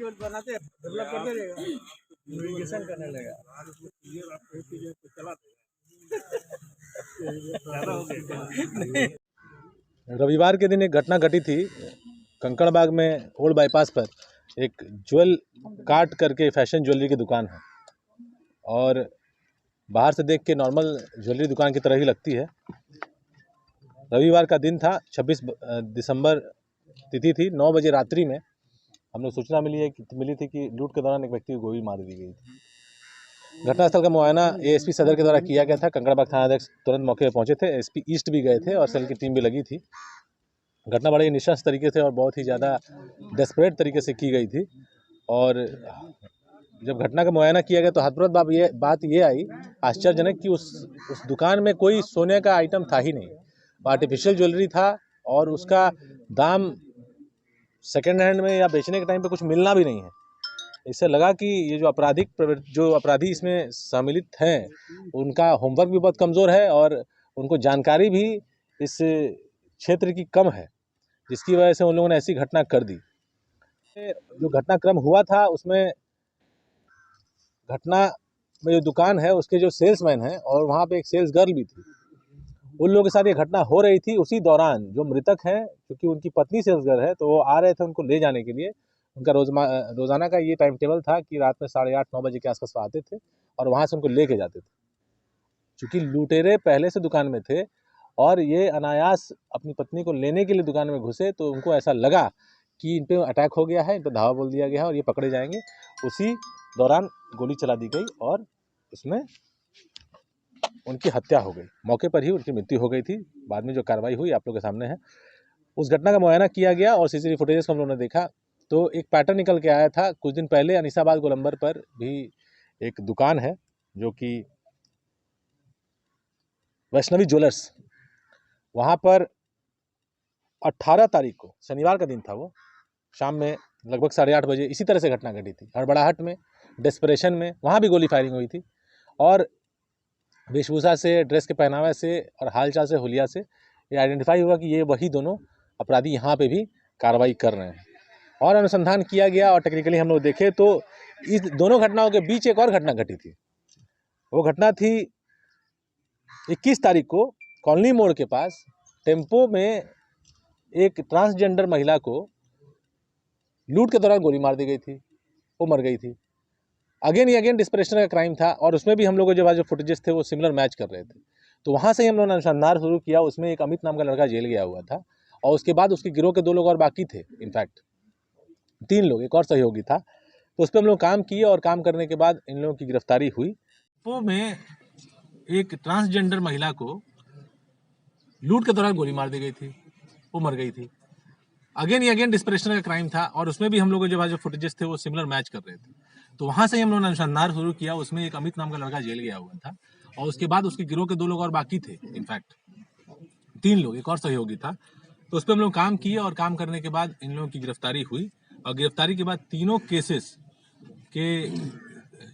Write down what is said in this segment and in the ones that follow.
Video बनाते develop करते रहेगा, इन्वेस्टिगेशन करने लगा। रविवार के दिन एक घटना घटी थी कंकड़बाग में ओल्ड बाईपास पर। एक ज्वेल काट करके फैशन ज्वेलरी की दुकान है और बाहर से देख के नॉर्मल ज्वेलरी दुकान की तरह ही लगती है। रविवार का दिन था, 26 दिसंबर तिथि थी। 9 बजे रात्रि में हम लोग सूचना मिली थी कि लूट के दौरान एक व्यक्ति को गोली मार दी गई थी। घटनास्थल का मुआयना एएसपी सदर के द्वारा किया गया था। कंकड़बाग थाना अध्यक्ष तुरंत मौके पर पहुंचे थे, एसपी ईस्ट भी गए थे और सेल की टीम भी लगी थी। घटना बड़े निशंस तरीके से और बहुत ही ज़्यादा डेस्परेट तरीके से की गई थी और जब घटना का मुआयना किया गया तो हतप्रभ बात ये आई आश्चर्यजनक कि उस दुकान में कोई सोने का आइटम था ही नहीं। आर्टिफिशियल ज्वेलरी था और उसका दाम सेकेंड हैंड में या बेचने के टाइम पे कुछ मिलना भी नहीं है। इससे लगा कि ये जो अपराधी इसमें सम्मिलित हैं उनका होमवर्क भी बहुत कमज़ोर है और उनको जानकारी भी इस क्षेत्र की कम है, जिसकी वजह से उन लोगों ने ऐसी घटना कर दी। जो घटनाक्रम हुआ था उसमें घटना में जो दुकान है उसके जो सेल्समैन हैं और वहाँ पे एक सेल्स गर्ल भी थी, उन लोगों के साथ ये घटना हो रही थी। उसी दौरान जो मृतक हैं, क्योंकि उनकी पत्नी सेल्स गर्ल है, तो वो आ रहे थे उनको ले जाने के लिए। उनका रोज़ाना का ये टाइम टेबल था कि रात में 8:30-9 बजे के आसपास आते थे और वहाँ से उनको लेके जाते थे। चूँकि लुटेरे पहले से दुकान में थे और ये अनायास अपनी पत्नी को लेने के लिए दुकान में घुसे, तो उनको ऐसा लगा कि इन पे अटैक हो गया है, इन पे धावा बोल दिया गया है और ये पकड़े जाएंगे। उसी दौरान गोली चला दी गई और उसमें उनकी हत्या हो गई। मौके पर ही उनकी मृत्यु हो गई थी। बाद में जो कार्रवाई हुई आप लोग के सामने है। उस घटना का मुआयना किया गया और सीसीटीवी फुटेज को हम लोगों ने देखा तो एक पैटर्न निकल के आया था। कुछ दिन पहले अनीसाबाद गोलंबर पर भी एक दुकान है जो कि वैष्णवी ज्वेलर्स, वहाँ पर 18 तारीख को शनिवार का दिन था, वो शाम में लगभग 8:30 बजे इसी तरह से घटना घटी थी। हड़बड़ाहट में, डेस्परेशन में वहाँ भी गोली फायरिंग हुई थी और वेशभूषा से, ड्रेस के पहनावे से और हालचाल से, हुलिया से ये आइडेंटिफाई हुआ कि ये वही दोनों अपराधी यहाँ पे भी कार्रवाई कर रहे हैं। और अनुसंधान किया गया और टेक्निकली हम लोग देखें तो इस दोनों घटनाओं के बीच एक और घटना घटी थी। वो घटना थी 21 तारीख को कॉलोनी मोड़ के पास टेम्पो में एक ट्रांसजेंडर महिला को लूट के दौरान गोली मार दी गई थी, वो मर गई थी। अगेन डिस्परेशन का क्राइम था और उसमें भी हम लोग जो फुटेजेस थे वो सिमिलर मैच कर रहे थे। तो वहाँ से ही हम लोगों ने अनुसंधान शुरू किया। उसमें एक अमित नाम का लड़का जेल गया हुआ था और उसके बाद उसके गिरोह के 2 लोग और बाकी थे, इनफैक्ट 3 लोग, एक और सहयोगी था। तो उस पर हम लोग काम किए और काम करने के बाद इन लोगों की गिरफ्तारी हुई। वो में एक ट्रांसजेंडर महिला को लूट के दौरान गोली मार दी गई थी, वो मर गई थी। अगेन डिस्परेशन का क्राइम था और उसमें भी हम लोग जो फुटेजेस थे वो सिमिलर मैच कर रहे थे। तो वहां से ही हम लोगों ने अनुसंधान शुरू किया। उसमें एक अमित नाम का लड़का जेल गया हुआ था और उसके बाद उसके गिरोह के 2 लोग और बाकी थे, इनफैक्ट 3 लोग, एक और सहयोगी था। तो उस पर हम लोग काम किए और काम करने के बाद इन लोगों की गिरफ्तारी हुई और गिरफ्तारी के बाद तीनों केसेस के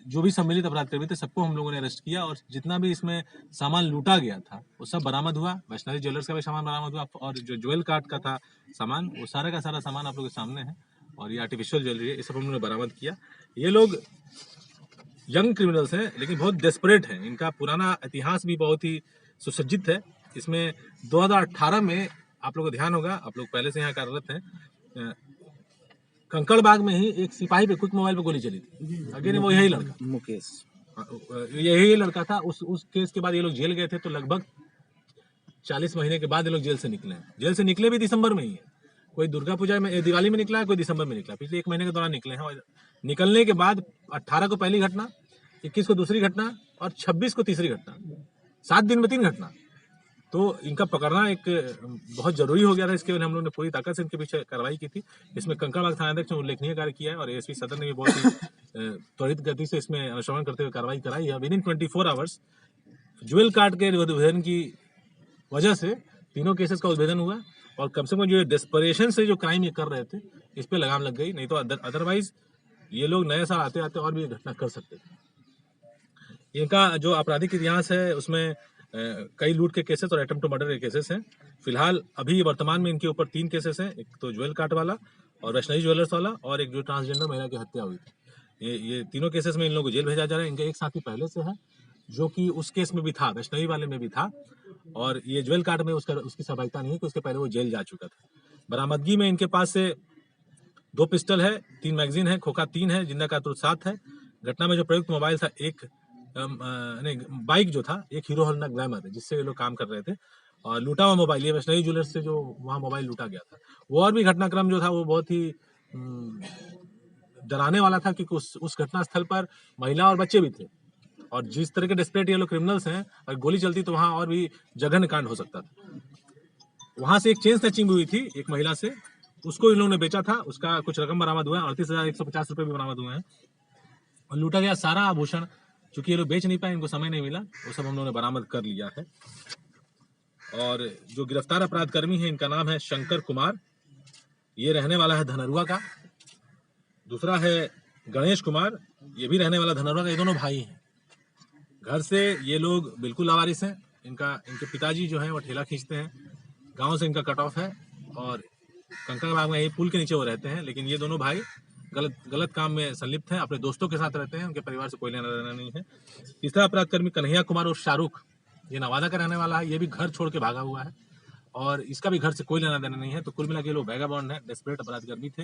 जो भी सम्मिलित अपराधी थे सबको हम लोगों ने अरेस्ट किया और जितना भी इसमें सामान लूटा गया था वो सब बरामद हुआ। वैष्णवी ज्वेलर्स का भी सामान बरामद हुआ और जो ज्वेल कार्ट का था सामान, वो सारा का सारा सामान आप लोगों के सामने है। और ये आर्टिफिशियल ज्वेलरी है, ये सब हम लोगों ने बरामद किया। ये लोग यंग क्रिमिनल्स हैं लेकिन बहुत डेस्परेट हैं। इनका पुराना इतिहास भी बहुत ही सुसज्जित है। इसमें 2018 में आप लोगों को ध्यान होगा, आप लोग पहले से यहाँ कार्यरत हैं, कंकड़बाग में ही एक सिपाही पे क्विक मोबाइल पे गोली चली थी। अगेन वो यही लड़का मुकेश, यही लड़का था। उस केस के बाद ये लोग जेल गए थे। तो लगभग 40 महीने के बाद ये लोग जेल से निकले हैं। जेल से निकले भी दिसंबर में ही है। कोई दुर्गा पूजा में, दिवाली में निकला है, कोई दिसंबर में निकला। पिछले 1 महीने के दौरान निकले हैं। और निकलने के बाद 18 को पहली घटना, 21 को दूसरी घटना और 26 को तीसरी घटना, 7 दिन में 3 घटना। तो इनका पकड़ना एक बहुत जरूरी हो गया था। इसके वजह हम लोगों ने पूरी ताकत से इनके पीछे कार्रवाई की थी। इसमें कंकड़बाग थाना अध्यक्ष ने उल्लेखनीय कार्य किया है और एएसपी सदर ने भी बहुत ही त्वरित गति से इसमें अनुश्रवण करते हुए कार्रवाई कराई है। With in 24 hours jewel card के उद्भेदन की वजह से तीनों केसेस का उद्भेदन हुआ और कम से कम जो डेस्परेशन से जो क्राइम ये कर रहे थे इस पर लगाम लग गई। नहीं तो अदरवाइज ये लोग नए साल आते आते और भी घटना कर सकते थे। इनका जो आपराधिक इतिहास है उसमें कई लूट के केसेस और अटेम्प्ट टू मर्डर के केसेस हैं। फिलहाल अभी वर्तमान में इनके ऊपर 3 केसेस हैं। एक तो ज्वेल कार्ट वाला और वैष्णवी ज्वेलर्स वाला, और एक जो ट्रांसजेंडर महिला की हत्या हुई थी। ये तीनों केसेस में इन लोगों को जेल भेजा जा रहा है। इनका एक साथी पहले से है जो कि उस केस में भी था, वैष्णवी वाले में भी था, और ये ज्वेल कार्ड में उसकी सहभागिता नहीं है कि उसके पहले वो जेल जा चुका था। बरामदगी में इनके पास से 2 पिस्टल है, 3 मैगजीन है, खोखा 3 है, जिंदा कारतूस 7 है। घटना में जो प्रयुक्त मोबाइल था एक बाइक जो था, एक हीरो होंडा ग्लैमर है जिससे ये लोग काम कर रहे थे, और लूटा हुआ मोबाइल, ये वैष्णवी ज्वेलर्स से जो वहाँ मोबाइल लूटा गया था। वो और भी घटनाक्रम जो था वो बहुत ही डराने वाला था, क्योंकि उस घटना स्थल पर महिला और बच्चे भी थे, और जिस तरह के डेस्परेट ये लोग क्रिमिनल्स हैं, अगर गोली चलती तो वहाँ और भी जघन्य कांड हो सकता था। वहां से एक चेन स्नैचिंग हुई थी एक महिला से, उसको इन लोगों ने बेचा था, उसका कुछ रकम बरामद हुआ है, 38,150 रुपए भी बरामद हुए हैं, और लूटा गया सारा आभूषण, चूंकि ये लोग बेच नहीं पाए, इनको समय नहीं मिला, वो सब हम लोगों ने बरामद कर लिया है। और जो गिरफ्तार अपराधकर्मी है, इनका नाम है शंकर कुमार, ये रहने वाला है धनरुआ का। दूसरा है गणेश कुमार, ये भी रहने वाला धनरुआ का। ये दोनों भाई हैं। घर से ये लोग बिल्कुल लावारिस हैं। इनके पिताजी जो हैं वो ठेला खींचते हैं, गांव से इनका कट ऑफ है, और कंकड़बाग में यही पुल के नीचे वो रहते हैं। लेकिन ये दोनों भाई गलत काम में संलिप्त हैं, अपने दोस्तों के साथ रहते हैं, उनके परिवार से कोई लेना देना नहीं है। तीसरा अपराधकर्मी कन्हैया कुमार और शाहरुख, ये नवादा का रहने वाला है, ये भी घर छोड़ के भागा हुआ है, और इसका भी घर से कोई लेना देना नहीं है। तो कुल मिला के लोग वैगाबॉन्ड है, डेस्परेट अपराधकर्मी थे।